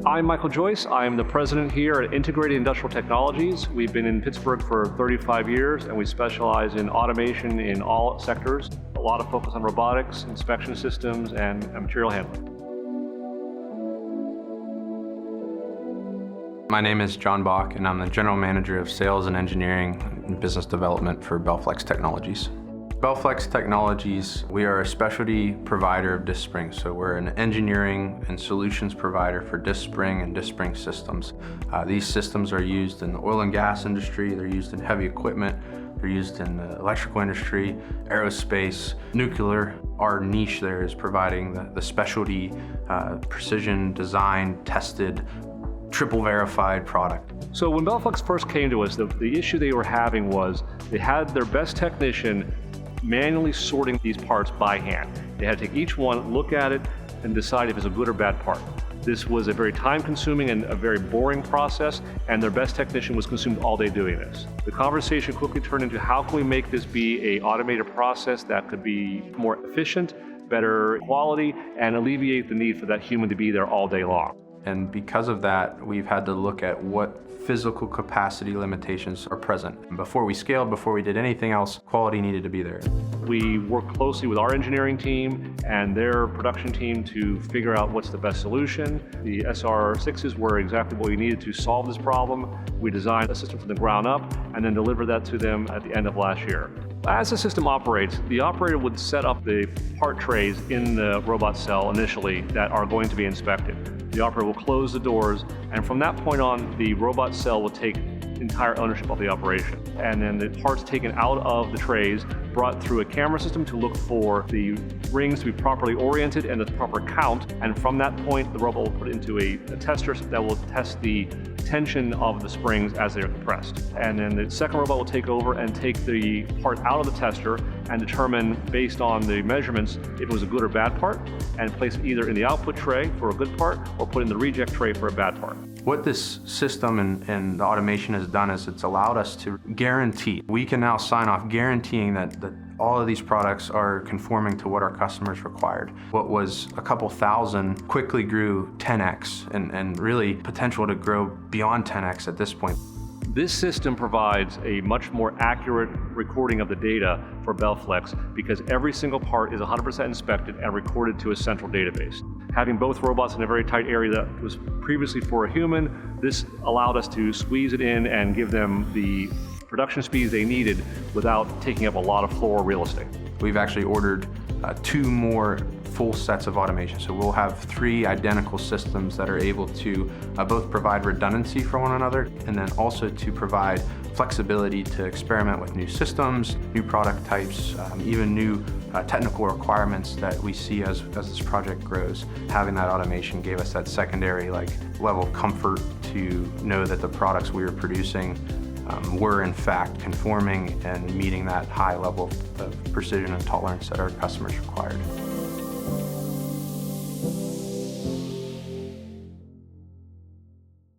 I'm Michael Joyce. I'm the president here at Integrated Industrial Technologies. We've been in Pittsburgh for 35 years and we specialize in automation in all sectors. A lot of focus on robotics, inspection systems, and material handling. My name is John Bach and I'm the General Manager of Sales and Engineering and Business Development for BelleFlex Technologies. BelleFlex Technologies, we are a specialty provider of disc springs. So we're an engineering and solutions provider for disc spring and disc spring systems. These systems are used in the oil and gas industry, they're used in heavy equipment, they're used in the electrical industry, aerospace, nuclear. Our niche there is providing the specialty, precision design, tested, triple verified product. So when BelleFlex first came to us, the issue they were having was they had their best technician manually sorting these parts by hand. They had to take each one, look at it, and decide if it's a good or bad part. This was a very time-consuming and a very boring process, and their best technician was consumed all day doing this. The conversation quickly turned into how can we make this be an automated process that could be more efficient, better quality, and alleviate the need for that human to be there all day long. And because of that, we've had to look at what physical capacity limitations are present. And before we scaled, before we did anything else, quality needed to be there. We worked closely with our engineering team and their production team to figure out what's the best solution. The SR-6s were exactly what we needed to solve this problem. We designed a system from the ground up and then delivered that to them at the end of last year. As the system operates, the operator would set up the part trays in the robot cell initially that are going to be inspected. The operator will close the doors, and from that point on, the robot cell will take entire ownership of the operation. And then the parts taken out of the trays, brought through a camera system to look for the rings to be properly oriented and the proper count. And from that point, the robot will put it into a tester that will test the tension of the springs as they're compressed. And then the second robot will take over and take the part out of the tester and determine, based on the measurements, if it was a good or bad part, and place it either in the output tray for a good part or put in the reject tray for a bad part. What this system and the automation has done is it's allowed us to guarantee. We can now sign off guaranteeing that all of these products are conforming to what our customers required. What was a couple thousand quickly grew 10x and really potential to grow beyond 10x at this point. This system provides a much more accurate recording of the data for BelleFlex because every single part is 100% inspected and recorded to a central database. Having both robots in a very tight area that was previously for a human, this allowed us to squeeze it in and give them the production speeds they needed without taking up a lot of floor real estate. We've actually ordered 2 more full sets of automation. So we'll have 3 identical systems that are able to both provide redundancy for one another and then also to provide flexibility to experiment with new systems, new product types, even new technical requirements that we see as this project grows. Having that automation gave us that secondary level of comfort to know that the products we were producing were in fact conforming and meeting that high level of precision and tolerance that our customers required.